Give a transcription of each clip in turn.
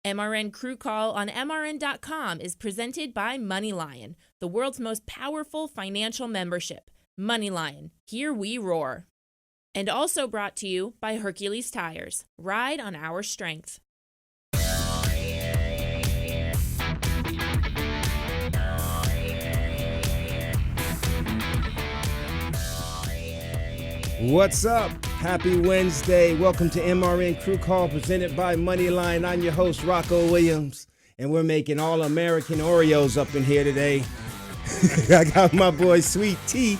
MRN Crew Call on MRN.com is presented by MoneyLion, the world's most powerful financial membership. MoneyLion, here we roar. And also brought to you by Hercules Tires. Ride on our strength. What's up? Happy Wednesday. Welcome to MRN Crew Call presented by MoneyLion. I'm your host, Rocco Williams, and we're making all-American Oreos up in here today. I got my boy Sweet T,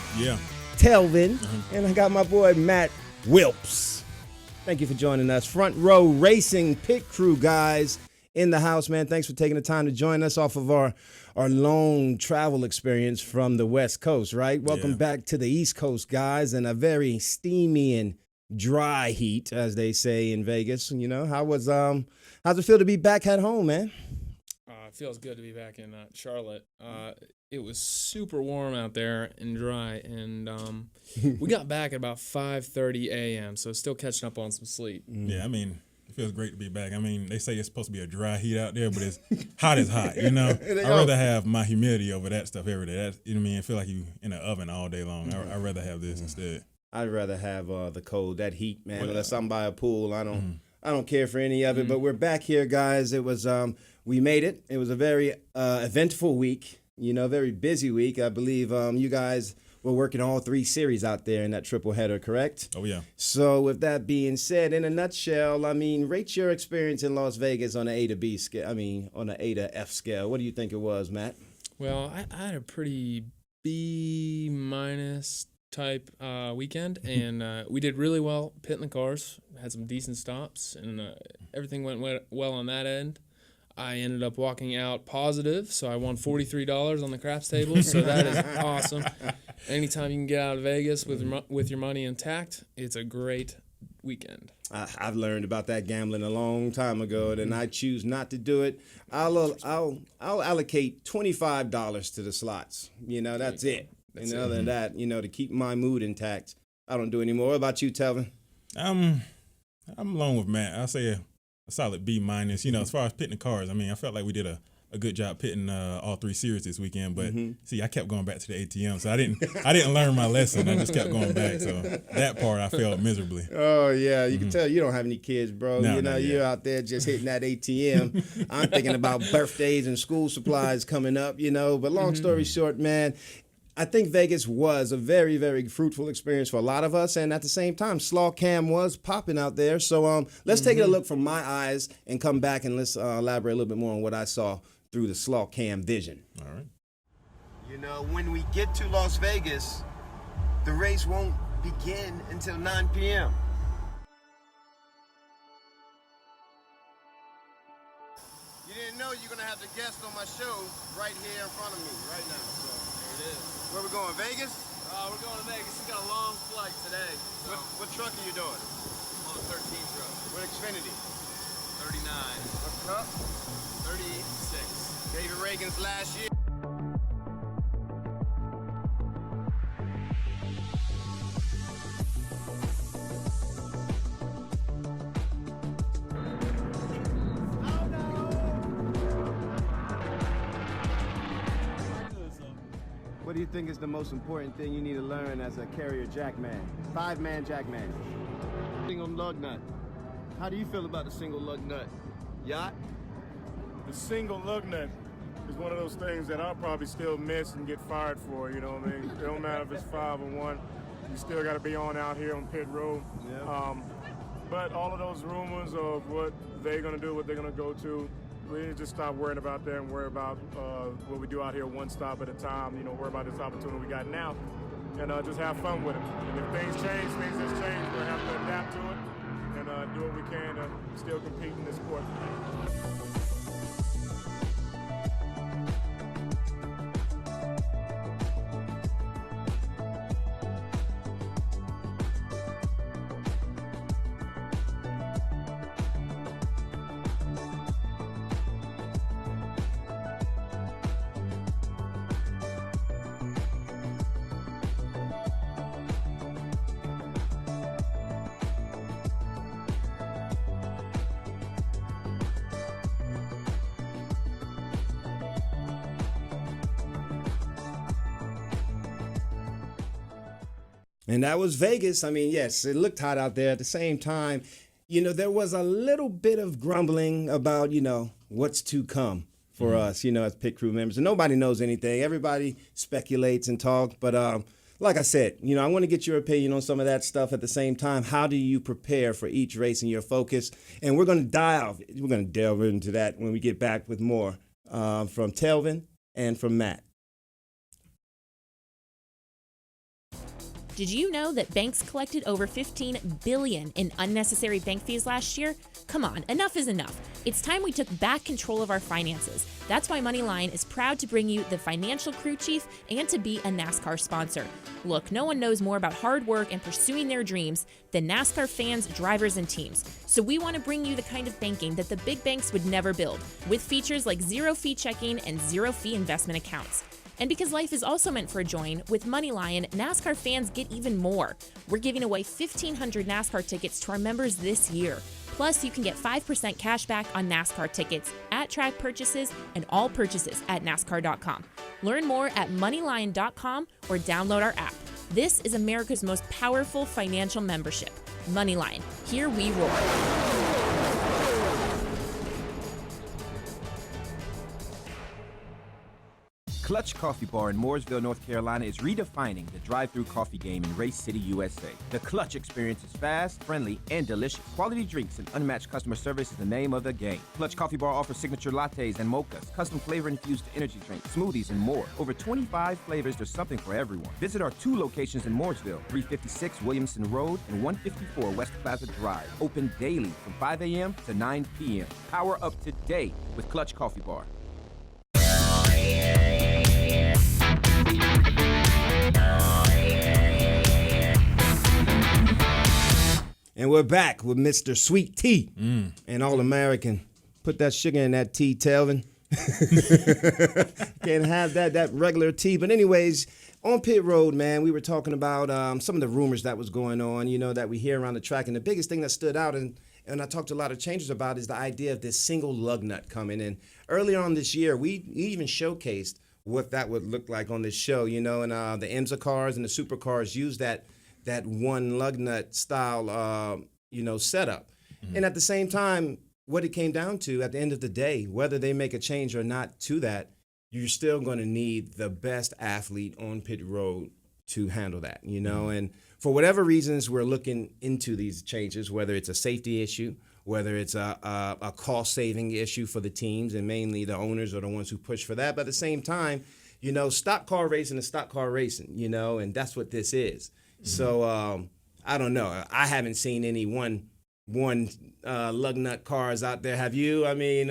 Telvin, and I got my boy Matt Wilps. Thank you for joining us. Front row racing pit crew guys in the house, man. Thanks for taking the time to join us off of our long travel experience from the West Coast, right? Welcome back to the East Coast, guys, and a very steamy and dry heat, as they say in Vegas. You know, how's it feel to be back at home, man? It feels good to be back in Charlotte. It was super warm out there and dry, and we got back at about 5:30 a.m., so still catching up on some sleep. Yeah, I mean, it feels great to be back. I mean, they say it's supposed to be a dry heat out there, but it's hot as hot, you know? I'd rather have my humidity over that stuff every day. That's, you know what I mean? I feel like you in the oven all day long. I'd rather have this instead. I'd rather have the cold, that heat, man. Unless I'm by a pool, I don't care for any of it. But we're back here, guys. It was we made it. It was a very eventful week, you know, very busy week. I believe you guys were working all three series out there in that triple header, correct? Oh, yeah. So with that being said, in a nutshell, I mean, rate your experience in Las Vegas on an A to B scale. I mean, on an A to F scale. What do you think it was, Matt? Well, I had a pretty B- type weekend, and we did really well pitting the cars, had some decent stops, and everything went well on that end. I ended up walking out positive, so I won $43 on the craps table, so that is awesome. Anytime you can get out of Vegas with your money intact, it's a great weekend. I've learned about that gambling a long time ago, and I choose not to do it. I'll allocate $25 to the slots. You know, that's it. And other than that, you know, to keep my mood intact, I don't do anymore. What about you, Telvin? I'm along with Matt. I'll say a solid B-. You know, as far as pitting the cars, I mean, I felt like we did a good job pitting all three series this weekend. But see, I kept going back to the ATM, so I didn't learn my lesson. I just kept going back. So that part I failed miserably. Oh yeah, you can tell you don't have any kids, bro. No, you know, you're out there just hitting that ATM. I'm thinking about birthdays and school supplies coming up, you know. But long story short, man, I think Vegas was a very, very fruitful experience for a lot of us, and at the same time, Slaw Cam was popping out there. So let's take a look from my eyes and come back and let's elaborate a little bit more on what I saw through the Slaw Cam vision. All right. You know, when we get to Las Vegas, the race won't begin until 9 p.m. You didn't know you're going to have the guest on my show right here in front of me right now. So there it is. Where we going, Vegas? We're going to Vegas. We got a long flight today. So. What truck are you doing? On the 13 truck. What Xfinity? 39. What cup? 36. David Reagan's last year. What do you think is the most important thing you need to learn as a carrier jackman? 5-man jackman. Single lug nut. How do you feel about the single lug nut? Yacht? The single lug nut is one of those things that I'll probably still miss and get fired for, you know what I mean? It don't matter if it's 5 or 1. You still got to be on out here on pit road. Yeah. But all of those rumors of what they're going to do, what they're going to go to, we need to just stop worrying about that and worry about what we do out here one stop at a time, you know, worry about this opportunity we got now, and just have fun with it. And if things change, things just change. We'll have to adapt to it and do what we can to still compete in this sport. And that was Vegas. I mean, yes, it looked hot out there. At the same time, there was a little bit of grumbling about, what's to come for us, as pit crew members. And nobody knows anything. Everybody speculates and talk. But like I said, I want to get your opinion on some of that stuff. At the same time, how do you prepare for each race and your focus? And we're going to delve into that when we get back with more from Telvin and from Matt. Did you know that banks collected over $15 billion in unnecessary bank fees last year? Come on, enough is enough. It's time we took back control of our finances. That's why MoneyLion is proud to bring you the Financial Crew Chief and to be a NASCAR sponsor. Look, no one knows more about hard work and pursuing their dreams than NASCAR fans, drivers, and teams. So we want to bring you the kind of banking that the big banks would never build, with features like zero-fee checking and zero-fee investment accounts. And because life is also meant for a join, with MoneyLion, NASCAR fans get even more. We're giving away 1,500 NASCAR tickets to our members this year. Plus, you can get 5% cash back on NASCAR tickets, at-track purchases, and all purchases at NASCAR.com. Learn more at MoneyLion.com or download our app. This is America's most powerful financial membership. MoneyLion. Here we roar. Clutch Coffee Bar in Mooresville, North Carolina is redefining the drive-thru coffee game in Race City, USA. The Clutch experience is fast, friendly, and delicious. Quality drinks and unmatched customer service is the name of the game. Clutch Coffee Bar offers signature lattes and mochas, custom flavor-infused energy drinks, smoothies, and more. Over 25 flavors, there's something for everyone. Visit our 2 locations in Mooresville, 356 Williamson Road and 154 West Plaza Drive. Open daily from 5 a.m. to 9 p.m. Power up today with Clutch Coffee Bar. And we're back with Mr. Sweet Tea and All-American. Put that sugar in that tea, Telvin. Can't have that regular tea. But anyways, on pit road, man, we were talking about some of the rumors that was going on, that we hear around the track. And the biggest thing that stood out, and I talked to a lot of changers about, is the idea of this single lug nut coming in. Earlier on this year, we even showcased what that would look like on this show, and the IMSA cars and the supercars use that one lug nut style, setup. Mm-hmm. And at the same time, what it came down to at the end of the day, whether they make a change or not to that, you're still going to need the best athlete on pit road to handle that, Mm-hmm. And for whatever reasons, we're looking into these changes, whether it's a safety issue, whether it's a cost-saving issue for the teams, and mainly the owners are the ones who push for that. But at the same time, stock car racing is stock car racing, and that's what this is. Mm-hmm. So I don't know. I haven't seen any one lug nut cars out there. Have you? I mean,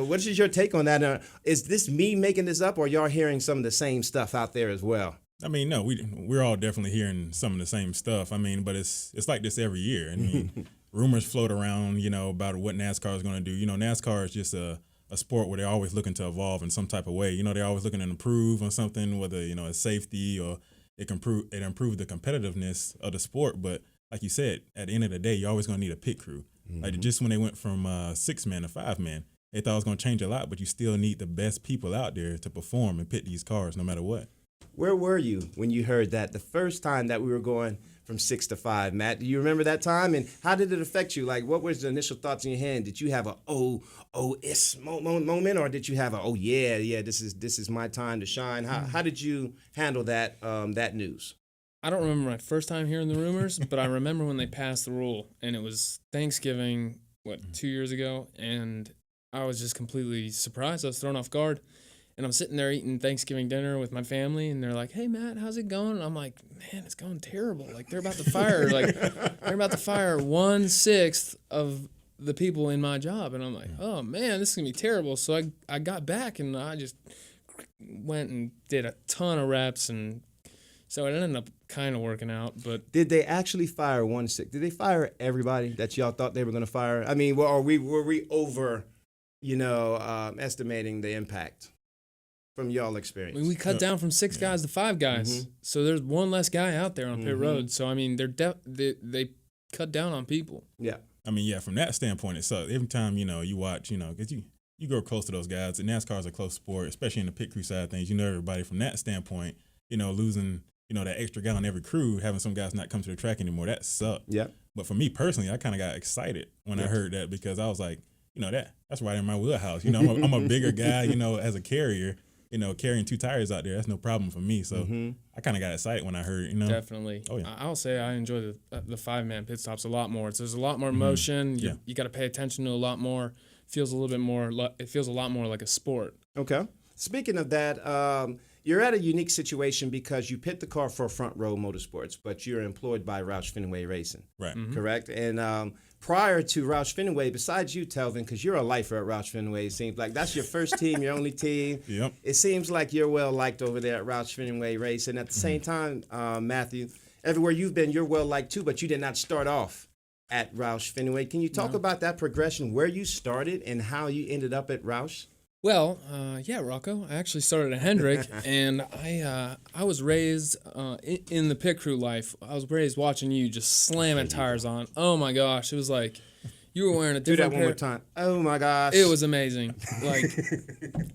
what is your take on that? Is this me making this up, or y'all hearing some of the same stuff out there as well? I mean, no, we're all definitely hearing some of the same stuff. I mean, but it's like this every year. I mean, rumors float around, about what NASCAR is going to do. NASCAR is just a sport where they're always looking to evolve in some type of way. They're always looking to improve on something, whether, it's safety or it improve the competitiveness of the sport. But like you said, at the end of the day, you're always going to need a pit crew. Mm-hmm. Like just when they went from 6-man to 5-man, they thought it was going to change a lot, but you still need the best people out there to perform and pit these cars no matter what. Where were you when you heard that the first time that we were going from 6 to 5, Matt? Do you remember that time? And how did it affect you? Like, what was the initial thoughts in your head? Did you have a it's moment, or did you have a this is my time to shine? How did you handle that news? I don't remember my first time hearing the rumors, but I remember when they passed the rule, and it was Thanksgiving, 2 years ago, and I was just completely surprised. I was thrown off guard. And I'm sitting there eating Thanksgiving dinner with my family, and they're like, "Hey, Matt, how's it going?" And I'm like, "Man, it's going terrible. Like, they're about to fire. They're about to fire 1/6 of the people in my job." And I'm like, "Oh man, this is gonna be terrible." So I got back, and I just went and did a ton of reps, and so it ended up kind of working out. But did they actually fire 1/6? Did they fire everybody that y'all thought they were gonna fire? I mean, were we over, estimating the impact from y'all experience? I mean, we cut down from 6 guys to 5 guys, so there's one less guy out there on pit road. So I mean, they cut down on people. Yeah, I mean, yeah, from that standpoint, it sucks. Every time you watch, because you grow close to those guys, and NASCAR is a close sport, especially in the pit crew side of things. Everybody from that standpoint, losing that extra guy on every crew, having some guys not come to the track anymore, that sucked. Yeah. But for me personally, I kind of got excited when I heard that, because I was like, that's right in my wheelhouse. I'm a bigger guy, as a carrier, carrying 2 tires out there, that's no problem for me. So I kind of got excited when I heard it, Definitely. Oh, yeah. I'll say I enjoy the 5-man pit stops a lot more. There's a lot more motion. You got to pay attention to a lot more. Feels a little bit more. It feels a lot more like a sport. Okay. Speaking of that, you're at a unique situation because you pit the car for Front Row Motorsports, but you're employed by Roush Fenway Racing. Right. Correct? And prior to Roush Fenway, besides you, Telvin, because you're a lifer at Roush Fenway, it seems like that's your first team, your only team. Yep. It seems like you're well liked over there at Roush Fenway Racing. At the same time, Matthew, everywhere you've been, you're well liked too, but you did not start off at Roush Fenway. Can you talk about that progression, where you started and how you ended up at Roush? Well, yeah, Rocco. I actually started at Hendrick, and I was raised in the pit crew life. I was raised watching you just slamming tires on. Oh my gosh, it was like you were wearing a Do different that one more time. Oh my gosh. It was amazing. Like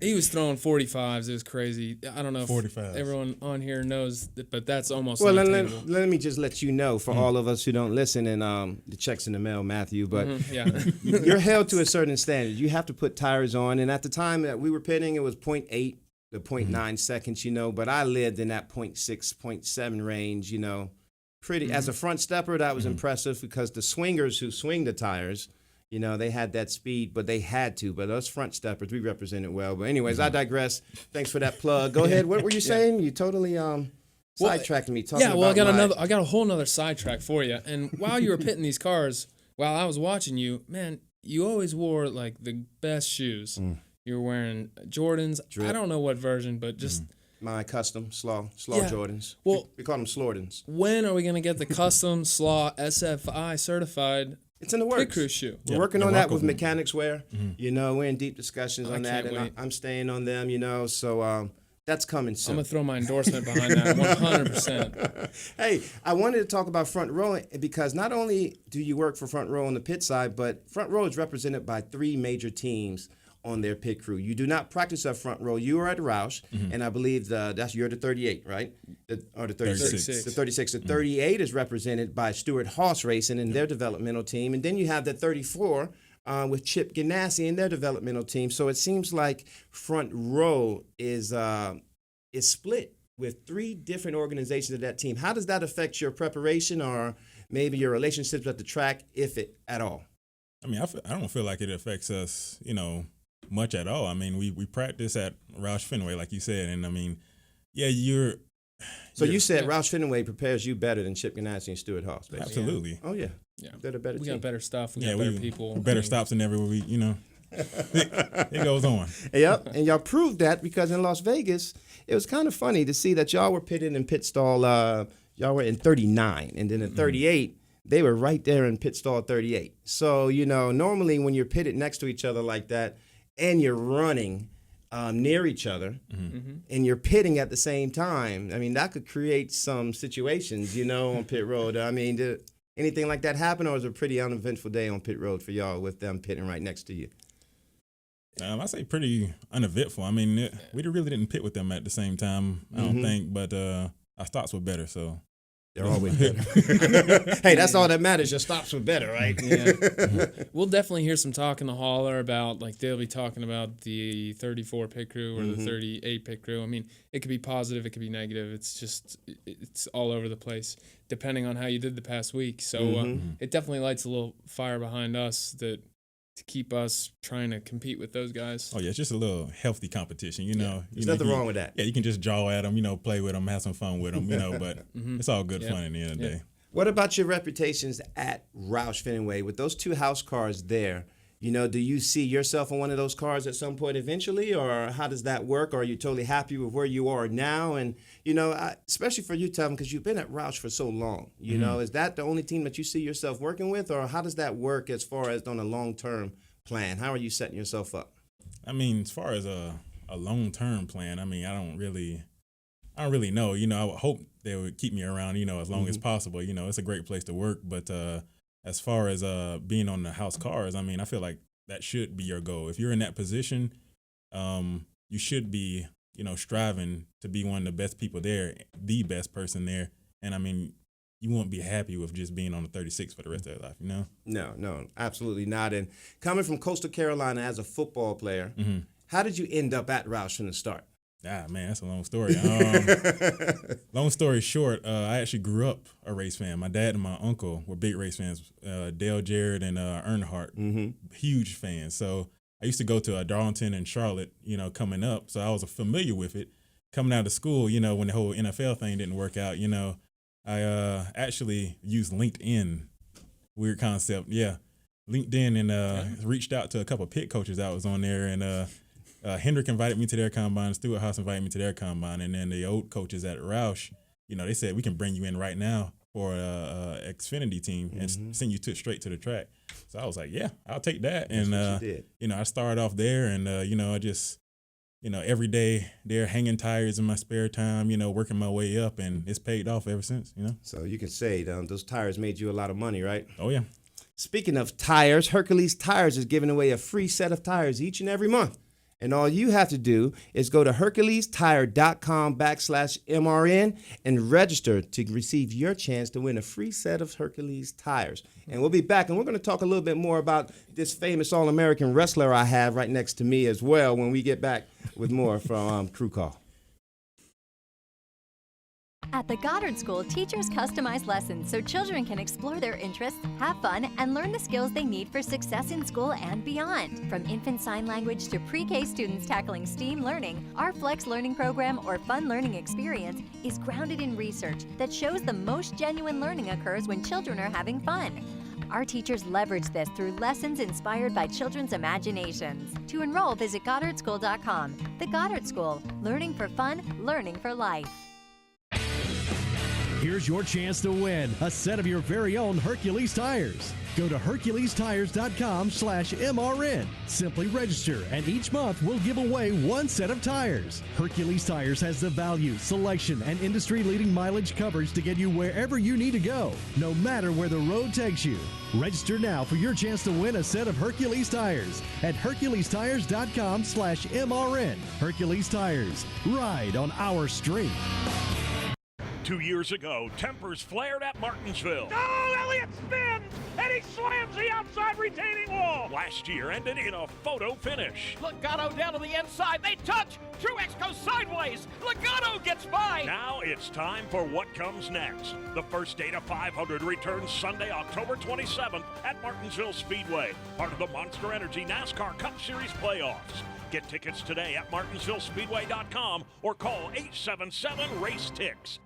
he was throwing 45s. It was crazy. I don't know if 45s. everyone on here knows, but that's almost Well, unattainable. let me just let you know for all of us who don't listen, and the check's in the mail, Matthew, but Yeah. you're held to a certain standard. You have to put tires on, and at the time that we were pitting, it was 0.8 to 0.9 seconds, but I lived in that 0.6, 0.7 range, pretty. As a front stepper, that was impressive because the swingers who swing the tires, they had that speed, but they had to. But us front steppers, we represented well. But anyways, I digress. Thanks for that plug. Go ahead. What were you saying? You totally sidetracked me. Talking I got a whole nother sidetrack for you. And while you were pitting these cars, while I was watching you, man, you always wore like the best shoes. You were wearing Jordans. Drip. I don't know what version, but just my custom slaw Yeah. Jordans. Well- we call them Slordans. when are we gonna get the custom Slaw SFI certified It's in the pit works. crew shoe? We're Yeah, working the on that Rocco with one. Mechanics Wear. We're in deep discussions I on that, can't and wait. I'm staying on them. So that's coming I'm soon. gonna throw my endorsement behind that 100%. Hey, I wanted to talk about Front Row because not only do you work for Front Row on the pit side, but Front Row is represented by 3 major teams on their pit crew. You do not practice at Front Row. You are at Roush, and I believe you're the 38, right? Or the 36. 36. The 36. The 38 is represented by Stuart Haas Racing and their developmental team, and then you have the 34 with Chip Ganassi and their developmental team. So it seems like Front Row is split with 3 different organizations of that team. How does that affect your preparation or maybe your relationships at the track, if it at all? I mean, I don't feel like it affects us, much at all. I mean, we practice at Roush Fenway, like you said, and I mean, yeah, So you said Roush Fenway prepares you better than Chip Ganassi and Stuart Haas, basically. absolutely. Oh, yeah. Yeah. They're the better We team. got better stuff. We Yeah, got better people. better stops than everywhere it goes on. Yep, and y'all proved that because in Las Vegas, it was kind of funny to see that y'all were pitted in pit stall. Y'all were in 39, and then in 38, they were right there in pit stall 38. So, normally when you're pitted next to each other like that and you're running near each other and you're pitting at the same time, I mean, that could create some situations, on pit road. I mean, did anything like that happen, or was it a pretty uneventful day on pit road for y'all with them pitting right next to you? I say pretty uneventful. I mean, we really didn't pit with them at the same time, I don't think, but our stops were better, so. They're always better. Hey, that's all that matters. Your stops were better, right? Yeah. We'll definitely hear some talk in the hauler about, like, they'll be talking about the 34 pit crew or the 38 pit crew. I mean, it could be positive, it could be negative. It's just, it's all over the place, depending on how you did the past week. So it definitely lights a little fire behind us to keep us trying to compete with those guys. Oh, yeah, it's just a little healthy competition, There's nothing wrong with that. Yeah, you can just jaw at them, play with them, have some fun with them, but it's all good fun in the end of the day. What about your reputations at Roush Fenway? With those 2 house cars there, do you see yourself on one of those cars at some point eventually, or how does that work? Or are you totally happy with where you are now? And, especially for you, Telvin, because you've been at Roush for so long, is that the only team that you see yourself working with, or how does that work as far as on a long-term plan? How are you setting yourself up? I mean, as far as a long-term plan, I mean, I don't really know. I would hope they would keep me around, as long as possible. It's a great place to work, but as far as being on the house cars, I mean, I feel like that should be your goal. If you're in that position, you should be striving to be one of the best people there, the best person there. And I mean, you won't be happy with just being on the 36 for the rest of your life, No, absolutely not. And coming from Coastal Carolina as a football player, how did you end up at Roush from the start? Ah, man, that's a long story. Long story short, I actually grew up a race fan. My dad and my uncle were big race fans. Dale Jarrett and Earnhardt, huge fans. So I used to go to Darlington and Charlotte, coming up. So I was familiar with it. Coming out of school, when the whole NFL thing didn't work out, I actually used LinkedIn. Weird concept, yeah. LinkedIn and reached out to a couple of pit coaches I was on there, and Hendrick invited me to their combine, Stewart Haas invited me to their combine, and then the old coaches at Roush, they said, we can bring you in right now for Xfinity team and send you straight to the track. So I was like, yeah, I'll take that. That's what you did. I started off there, and I just, every day there hanging tires in my spare time, working my way up, and it's paid off ever since, So you can say those tires made you a lot of money, right? Oh, yeah. Speaking of tires, Hercules Tires is giving away a free set of tires each and every month. And all you have to do is go to HerculesTire.com/MRN and register to receive your chance to win a free set of Hercules tires. And we'll be back, and we're going to talk a little bit more about this famous All-American wrestler I have right next to me as well when we get back with more from Crew Call. At the Goddard School, teachers customize lessons so children can explore their interests, have fun, and learn the skills they need for success in school and beyond. From infant sign language to pre-K students tackling STEAM learning, our Flex Learning Program or Fun Learning Experience is grounded in research that shows the most genuine learning occurs when children are having fun. Our teachers leverage this through lessons inspired by children's imaginations. To enroll, visit GoddardSchool.com. The Goddard School, learning for fun, learning for life. Here's your chance to win a set of your very own Hercules tires. Go to HerculesTires.com/MRN. Simply register, and each month we'll give away one set of tires. Hercules Tires has the value, selection, and industry-leading mileage coverage to get you wherever you need to go, no matter where the road takes you. Register now for your chance to win a set of Hercules tires at HerculesTires.com/MRN. Hercules Tires. Ride on our street. 2 years ago, tempers flared at Martinsville. Oh, Elliott spins, and he slams the outside retaining wall. Last year ended in a photo finish. Logano down to the inside. They touch. Truex goes sideways. Logano gets by. Now it's time for what comes next. The first Data 500 returns Sunday, October 27th at Martinsville Speedway, part of the Monster Energy NASCAR Cup Series playoffs. Get tickets today at martinsvillespeedway.com or call 877-RACE-TICKS.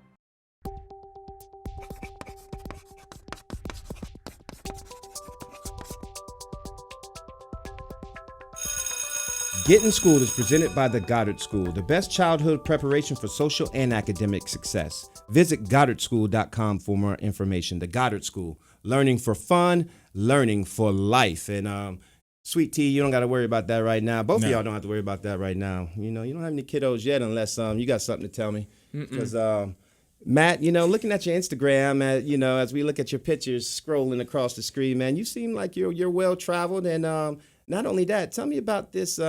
Getting Schooled is presented by the Goddard School, the best childhood preparation for social and academic success. Visit GoddardSchool.com for more information. The Goddard School, learning for fun, learning for life. And Sweet Tea, you don't got to worry about that right now. Both of y'all don't have to worry about that right now. You don't have any kiddos yet unless you got something to tell me. Because Matt, looking at your Instagram, as we look at your pictures scrolling across the screen, man, you seem like you're well traveled. And not only that, tell me about this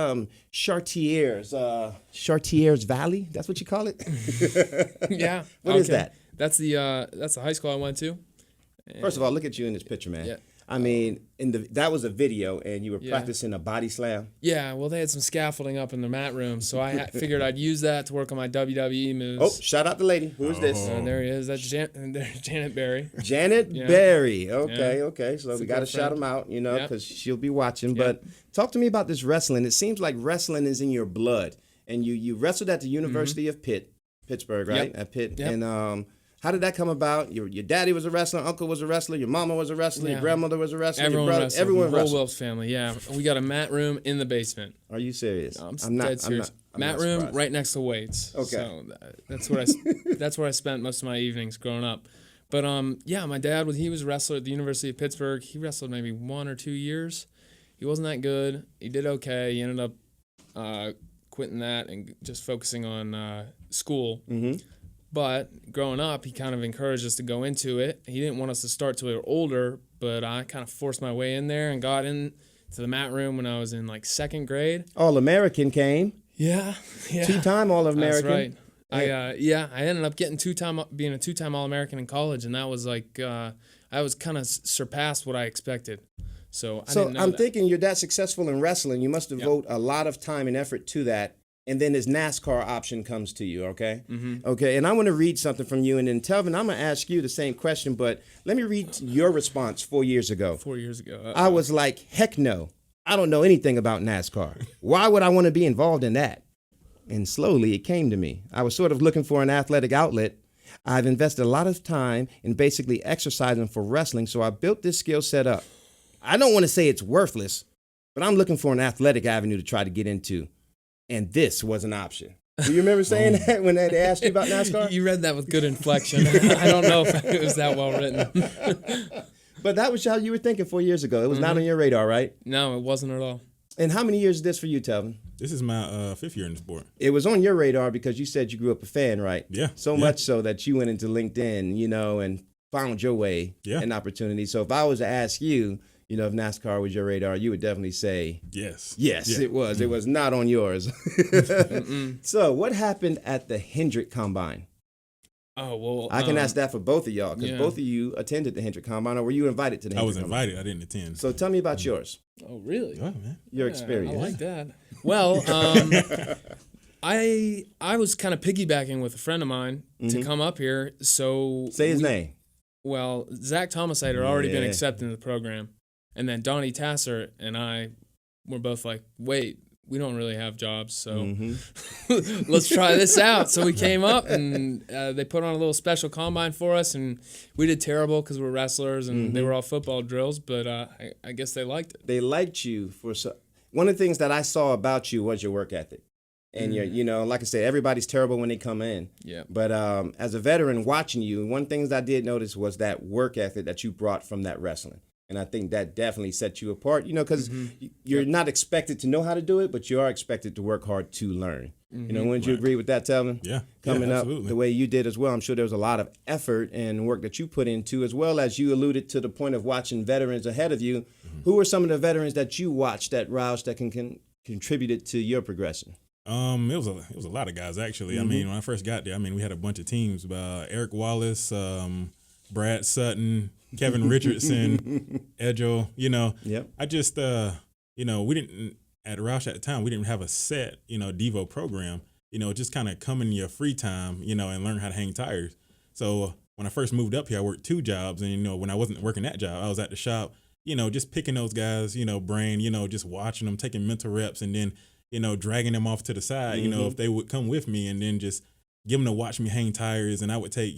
Chartiers Valley. That's what you call it? Yeah. What is that? That's the high school I went to. First of all, look at you in this picture, man. Yeah. I mean, that was a video, and you were practicing a body slam. Yeah, well, they had some scaffolding up in the mat room, so I figured I'd use that to work on my WWE moves. Oh, shout out the lady. Who is this? There he is. That's Janet Berry. Janet Berry. Okay, yeah. Okay. So we got to shout him out, because she'll be watching. Yep. But talk to me about this wrestling. It seems like wrestling is in your blood, and you wrestled at the University of Pittsburgh, right? Yep. At Pitt, Yep. And how did that come about? Your daddy was a wrestler, uncle was a wrestler, your mama was a wrestler, your grandmother was a wrestler, everyone your brother, wrestled. everyone the whole wrestled. Wilps family, yeah. We got a mat room in the basement. Are you serious? I'm dead serious. Mat room surprised. right next to weights. Okay. So that's where I spent most of my evenings growing up. But my dad he was a wrestler at the University of Pittsburgh. He wrestled maybe 1 or 2 years. He wasn't that good. He did okay. He ended up quitting that and just focusing on school. Mm-hmm. But growing up, he kind of encouraged us to go into it. He didn't want us to start till we were older, but I kind of forced my way in there and got into the mat room when I was in like second grade. All-American came. Yeah. Two-time All-American. That's right. I ended up being a two-time All-American in college, and that was like I was kind of surpassed what I expected. So I'm thinking you're that successful in wrestling. You must devote a lot of time and effort to that. And then this NASCAR option comes to you, okay? Mm-hmm. Okay, and I want to read something from you. And then, Telvin, I'm going to ask you the same question, but let me read your response 4 years ago. 4 years ago. I was like, heck no. I don't know anything about NASCAR. Why would I want to be involved in that? And slowly it came to me. I was sort of looking for an athletic outlet. I've invested a lot of time in basically exercising for wrestling, so I built this skill set up. I don't want to say it's worthless, but I'm looking for an athletic avenue to try to get into. And this was an option. Do you remember saying that when they asked you about NASCAR? You read that with good inflection. I don't know if it was that well written. But that was how you were thinking 4 years ago. It was not on your radar, right? No, it wasn't at all. And how many years is this for you, Telvin? This is my fifth year in the sport. It was on your radar because you said you grew up a fan, right? Yeah. So much so that you went into LinkedIn, and found your way and opportunity. So if I was to ask you, if NASCAR was your radar, you would definitely say yes. Yes, it was. Mm-hmm. It was not on yours. So what happened at the Hendrick Combine? Oh, well. I can ask that for both of y'all because both of you attended the Hendrick Combine, or were you invited to the Hendrick Combine? I was invited. I didn't attend. So tell me about yours. Oh, really? Oh, man. Your experience. I like that. Well, I was kind of piggybacking with a friend of mine to come up here. So say his name. Well, Zach Thomasite had already been accepted in the program. And then Donnie Tasser and I were both like, wait, we don't really have jobs, so let's try this out. So we came up, and they put on a little special combine for us, and we did terrible because we're wrestlers, and they were all football drills, but I guess they liked it. They liked you for one of the things that I saw about you was your work ethic. And, like I said, everybody's terrible when they come in. Yeah. But as a veteran watching you, one thing that I did notice was that work ethic that you brought from that wrestling. And I think that definitely set you apart, because you're not expected to know how to do it, but you are expected to work hard to learn. Wouldn't you agree with that, Telvin? Yeah. Coming up absolutely. the way you did as well, I'm sure there was a lot of effort and work that you put into, as well as you alluded to the point of watching veterans ahead of you. Who were some of the veterans that you watched that Roush that contributed to your progression? It was a lot of guys, actually. I mean, when I first got there, we had a bunch of teams. Eric Wallace, Brad Sutton, Kevin Richardson, Edgel, Yep. I just, we didn't, at Roush at the time, we didn't have a set, Devo program, just kind of come in your free time, and learn how to hang tires. So when I first moved up here, I worked 2 jobs. And, when I wasn't working that job, I was at the shop, just picking those guys, brain, just watching them, taking mental reps, and then, dragging them off to the side, if they would come with me, and then just give them to watch me hang tires. And I would take,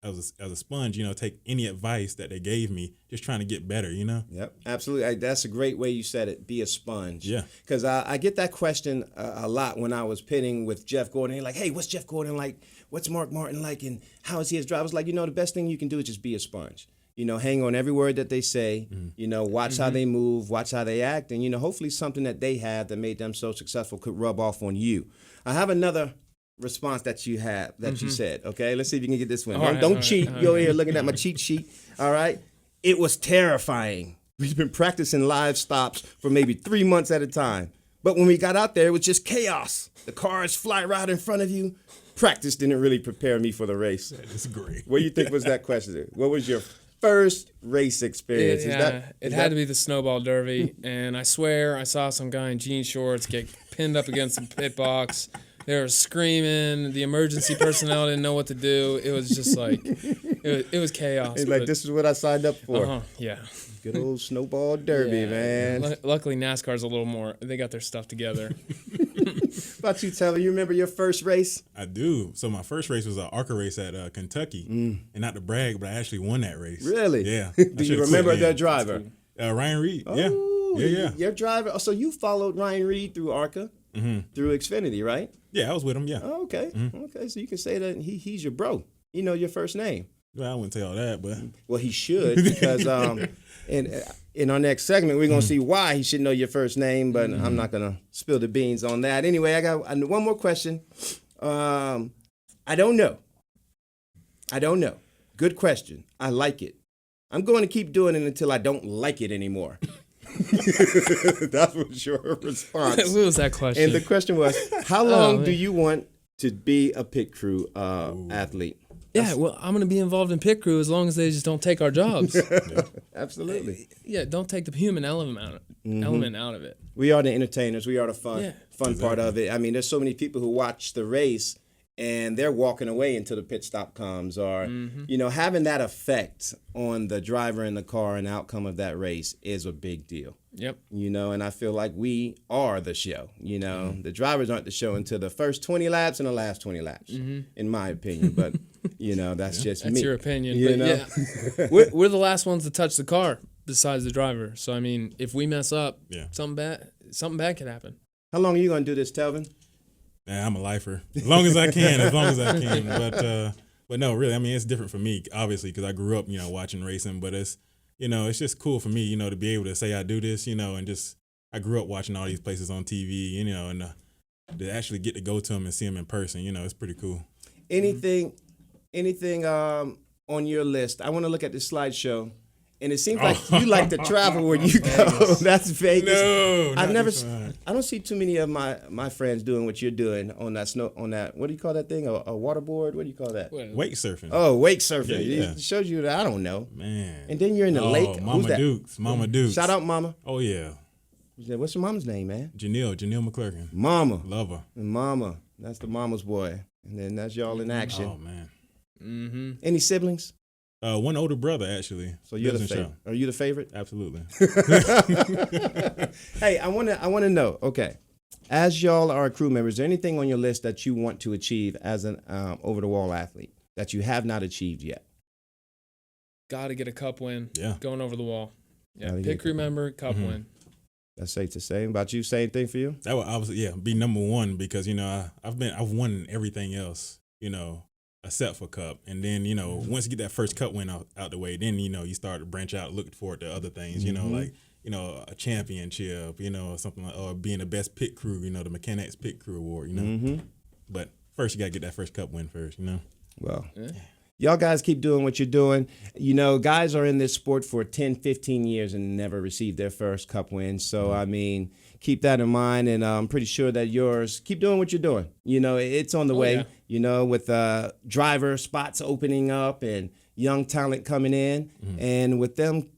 as a sponge, take any advice that they gave me, just trying to get better, Yep, absolutely. That's a great way you said it, be a sponge. Yeah. Because I get that question a lot when I was pitting with Jeff Gordon. They're like, hey, what's Jeff Gordon like? What's Mark Martin like? And how is he as driver? I was like, the best thing you can do is just be a sponge. Hang on every word that they say, watch how they move, watch how they act. And, hopefully something that they have that made them so successful could rub off on you. I have another response that you have that you said. Okay, let's see if you can get this one. Don't cheat. You're over here looking at my cheat sheet. All right. It was terrifying. We've been practicing live stops for maybe 3 months at a time. But when we got out there, it was just chaos. The cars fly right in front of you. Practice didn't really prepare me for the race. That's great. What do you think was that question? What was your first race experience? It had to be the Snowball Derby. And I swear I saw some guy in jean shorts get pinned up against the pit box. They were screaming. The emergency personnel didn't know what to do. It was just like, it was chaos. It's like, this is what I signed up for. Yeah. Good old Snowball Derby, man. Luckily, NASCAR's a little more, they got their stuff together. About you, Telvin, you remember your first race? I do. So my first race was an ARCA race at Kentucky. And not to brag, but I actually won that race. Really? Yeah. Do you remember the driver? Ryan Reed. Oh, yeah. Your driver. So you followed Ryan Reed through ARCA, through Xfinity, right? Yeah, I was with him, yeah. Oh, okay. Okay, so you can say that he's your bro. Your first name. Well, I wouldn't say all that, but... Well, he should, because in our next segment, we're going to see why he should know your first name, but I'm not going to spill the beans on that. Anyway, I got one more question. I don't know. Good question. I like it. I'm going to keep doing it until I don't like it anymore. That was your response. What was that question? And the question was, how long do you want to be a pit crew athlete? Yeah, well, I'm going to be involved in pit crew as long as they just don't take our jobs. Absolutely. Yeah, don't take the human element out of it. We are the entertainers. We are the fun part of it. I mean, there's so many people who watch the race and they're walking away until the pit stop comes, or having that effect on the driver in the car and outcome of that race is a big deal. Yep. And I feel like we are the show. The drivers aren't the show until the first 20 laps and the last 20 laps, in my opinion. But that's just me. That's your opinion. Yeah, we're the last ones to touch the car besides the driver. So I mean, if we mess up, something bad could happen. How long are you gonna do this, Telvin? I'm a lifer. As long as I can. But no, really, I mean, it's different for me, obviously, because I grew up, watching racing. But it's just cool for me, to be able to say I do this, and just I grew up watching all these places on TV, and to actually get to go to them and see them in person, it's pretty cool. Anything on your list? I want to look at this slideshow. And it seems like you like to travel where you go. That's Vegas. No, I don't see too many of my friends doing what you're doing on that. What do you call that thing? A waterboard? What do you call that? Wake surfing. Oh, wake surfing. Yeah. It shows you that I don't know. Man. And then you're in the lake. Mama Dukes. Mama Dukes. Shout out, Mama. Oh yeah. What's your mama's name, man? Janelle McClurkin. Mama. Love her. And Mama. That's the mama's boy. And then that's y'all in action. Oh man. Mm-hmm. Any siblings? One older brother, actually. So you're the favorite. Are you the favorite? Absolutely. Hey, I want to know. Okay, as y'all are crew members, is there anything on your list that you want to achieve as an over-the-wall athlete that you have not achieved yet? Got to get a cup win. Yeah. Going over the wall. Yeah. Pit crew member, cup win. That's safe to say. About you, same thing for you? That would obviously, be number one because I've won everything else. A Sept for cup, and then once you get that first cup win out the way, then you start to branch out, look forward to other things. Like a championship, something like, or being the best pit crew. The Mechanics Pit Crew Award. But first you gotta get that first cup win first. Well, y'all guys keep doing what you're doing. Guys are in this sport for 10, 15 years and never received their first cup win. So I mean, keep that in mind, and I'm pretty sure that yours. Keep doing what you're doing. It's on the way. Yeah. With driver spots opening up and young talent coming in, and with them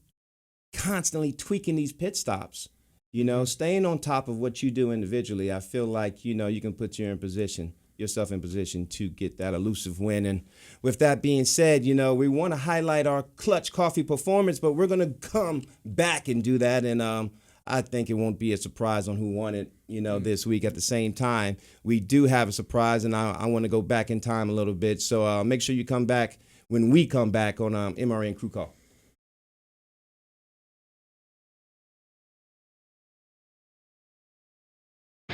constantly tweaking these pit stops. Staying on top of what you do individually, I feel like you can put yourself in position to get that elusive win. And with that being said, we want to highlight our clutch coffee performance, but we're going to come back and do that. And I think it won't be a surprise on who won it, this week. At the same time, we do have a surprise, and I want to go back in time a little bit. So make sure you come back when we come back on MRN Crew Call.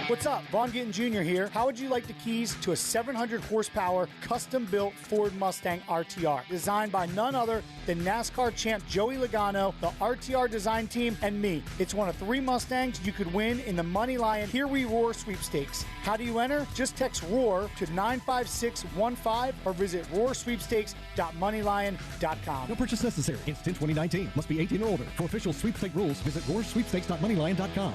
What's up? Vaughn Gittin Jr. here. How would you like the keys to a 700 horsepower custom-built Ford Mustang RTR designed by none other than NASCAR champ Joey Logano, the RTR design team, and me? It's one of 3 Mustangs you could win in the MoneyLion Here We Roar sweepstakes. How do you enter? Just text ROAR to 95615 or visit roarsweepstakes.moneylion.com. No purchase necessary. Instant 2019. Must be 18 or older. For official sweepstake rules, visit roarsweepstakes.moneylion.com.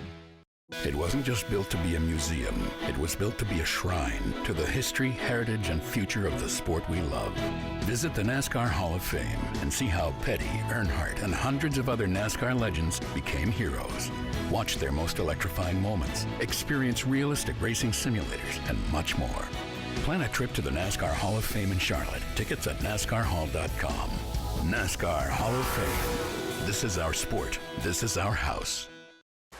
It wasn't just built to be a museum. It was built to be a shrine to the history, heritage, and future of the sport we love. Visit the NASCAR Hall of Fame and see how Petty, Earnhardt, and hundreds of other NASCAR legends became heroes. Watch their most electrifying moments, experience realistic racing simulators, and much more. Plan a trip to the NASCAR Hall of Fame in Charlotte. Tickets at NASCARHall.com. NASCAR Hall of Fame. This is our sport. This is our house.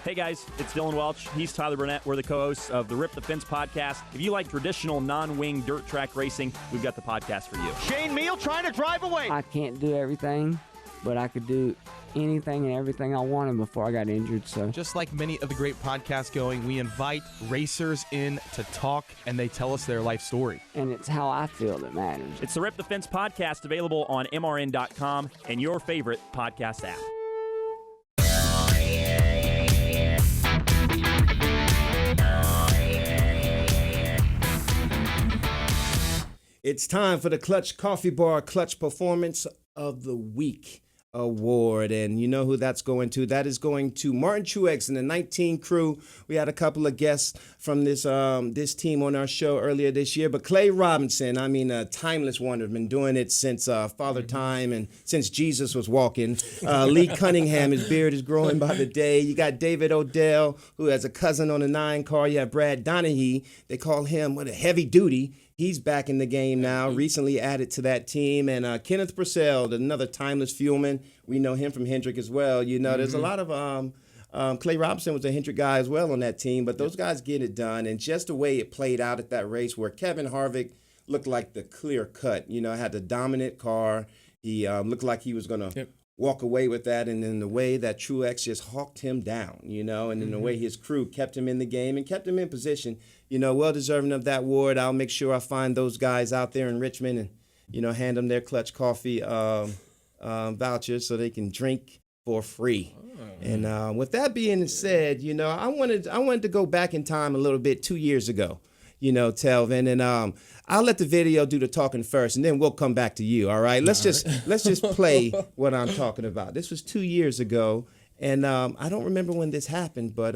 Hey guys, it's Dylan Welch. He's Tyler Burnett. We're the co-hosts of the Rip the Fence podcast. If you like traditional non-wing dirt track racing, we've got the podcast for you. Shane Meal trying to drive away. I can't do everything, but I could do anything and everything I wanted before I got injured. So just like many of the great podcasts going, we invite racers in to talk, and they tell us their life story. And it's how I feel that matters. It's the Rip the Fence podcast, available on MRN.com and your favorite podcast app. It's time for the Clutch Coffee Bar Clutch Performance of the Week. Award. And you know who that's going to? That is going to Martin Truex and the 19 crew. We had a couple of guests from this team on our show earlier this year. But Clay Robinson, I mean, a timeless wonder, been doing it since Father Time and since Jesus was walking. Lee Cunningham, his beard is growing by the day. You got David Odell, who has a cousin on the 9 car. You have Brad Donahue. They call him a heavy duty. He's back in the game now, recently added to that team. And Kenneth Purcell, another timeless fuelman. We know him from Hendrick as well. You know, there's a lot of Clay Robinson was a Hendrick guy as well on that team. But those guys get it done. And just the way it played out at that race where Kevin Harvick looked like the clear cut, you know, had the dominant car. He looked like he was going to walk away with that. And then the way that Truex just hawked him down, you know, and then the way his crew kept him in the game and kept him in position. You know, well deserving of that award. I'll make sure I find those guys out there in Richmond and, you know, hand them their Clutch Coffee vouchers so they can drink for free. And with that being said, you know, I wanted to go back in time a little bit 2 years ago, you know, Telvin, and I'll let the video do the talking first, and then we'll come back to you. All right, let's just play what I'm talking about. This was 2 years ago, and I don't remember when this happened, but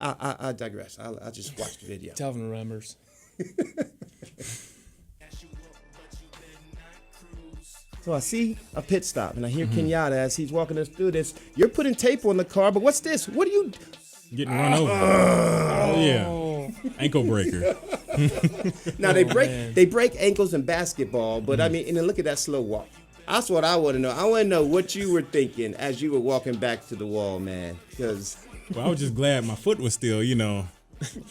I digress. I'll just watch the video. Telvin remembers. So I see a pit stop, and I hear Kenyatta as he's walking us through this. You're putting tape on the car, but what's this? What are you... Getting run over. Oh, yeah. Ankle breaker. Now, they break ankles in basketball, but I mean, and then look at that slow walk. That's what I want to know. I want to know what you were thinking as you were walking back to the wall, man, because... Well, I was just glad my foot was still, you know,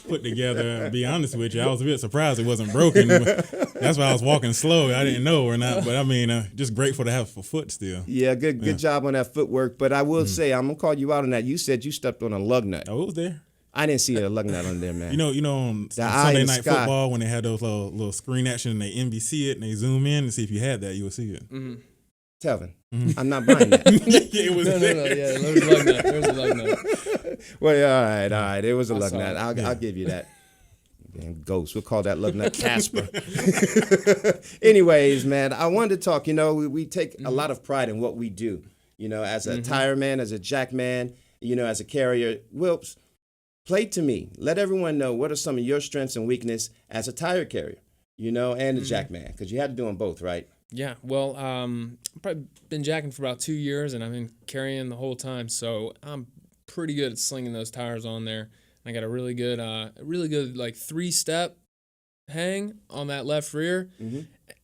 put together. To be honest with you, I was a bit surprised it wasn't broken. That's why I was walking slow. I didn't know or not, but I mean, just grateful to have a foot still. Yeah, good job on that footwork. But I will say, I'm gonna call you out on that. You said you stepped on a lug nut. Oh, it was there. I didn't see a lug nut on there, man. You know, on Sunday Night Football when they had those little screen action and they NBC it and they zoom in and see if you had that, you would see it. Telvin, I'm not buying that. Yeah, it was no, yeah, there was a lug nut. There was a lug nut. Well, all right. It was a lug nut. I'll give you that. Damn ghost. We'll call that lug nut Casper. Anyways, man, I wanted to talk. You know, we take a lot of pride in what we do. You know, as a tire man, as a jack man, you know, as a carrier. Wilps, play to me. Let everyone know what are some of your strengths and weakness as a tire carrier, you know, and a jack man, because you had to do them both, right? Yeah, well, I've probably been jacking for about 2 years, and I've been carrying the whole time, so I'm pretty good at slinging those tires on there. I got a really good like 3-step hang on that left rear,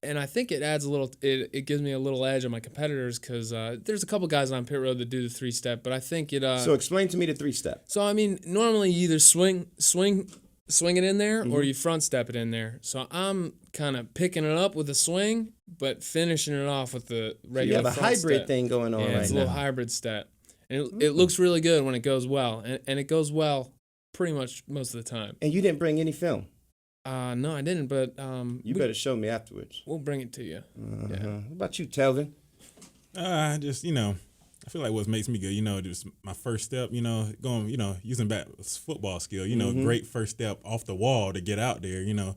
and I think it adds a little. It gives me a little edge on my competitors because there's a couple guys on pit road that do the 3-step, but I think it. So explain to me the 3-step. So I mean, normally you either swing it in there or you front step it in there. So I'm kind of picking it up with a swing, but finishing it off with the regular. You have a hybrid thing going on right now. It's a little hybrid step, and it looks really good when it goes well, and it goes well pretty much most of the time. And you didn't bring any film? No, I didn't, but you better show me afterwards. We'll bring it to you. Yeah. What about you, Telvin? Just, you know, I feel like what makes me good, you know, just my first step, you know, going, you know, using back football skill, you know, great first step off the wall to get out there, you know,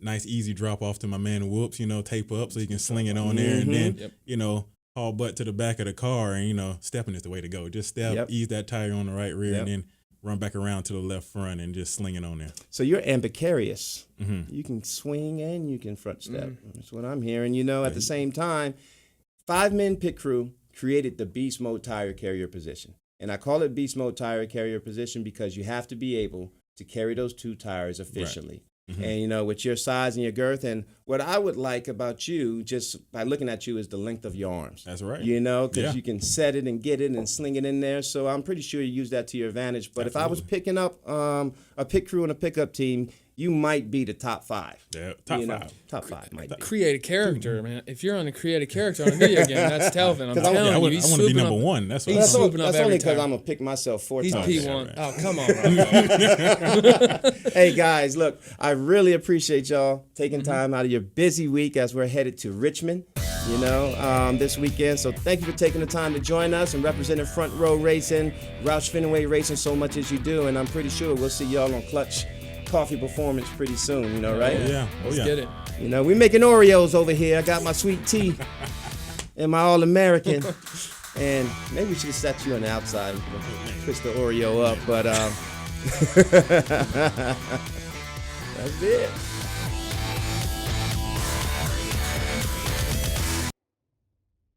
nice easy drop off to my man Wilps, you know, tape up so you can sling it on there, and then, you know, haul butt to the back of the car, and, you know, stepping is the way to go. Just step, ease that tire on the right rear, and then run back around to the left front and just sling it on there. So you're ambidextrous. You can swing and you can front step. That's what I'm hearing. You know, at the same time, 5-man pit crew created the beast mode tire carrier position. And I call it beast mode tire carrier position because you have to be able to carry those 2 tires efficiently. And, you know, with your size and your girth. And what I would like about you, just by looking at you, is the length of your arms. That's right. You know, because you can set it and get it and sling it in there. So I'm pretty sure you use that to your advantage. But if I was picking up a pit crew and a pickup team, you might be the top 5. Yeah, top 5. Top 5 might be. Create a character, man. If you're on a create a character on a video game, that's Telvin. I'm telling you, I want to be number 1. That's what That's only because I'm going to pick myself 4 times. He's P1. Oh, come on. Hey, guys, look, I really appreciate y'all taking time out of your busy week as we're headed to Richmond, you know, this weekend. So thank you for taking the time to join us and representing Front Row Racing, Roush Fenway Racing so much as you do. And I'm pretty sure we'll see y'all on Clutch Coffee Performance pretty soon, you know, right? Yeah. Let's get it. You know, we making Oreos over here. I got my sweet tea and my All-American. And maybe we should have set you on the outside and twist the Oreo up, but that's it.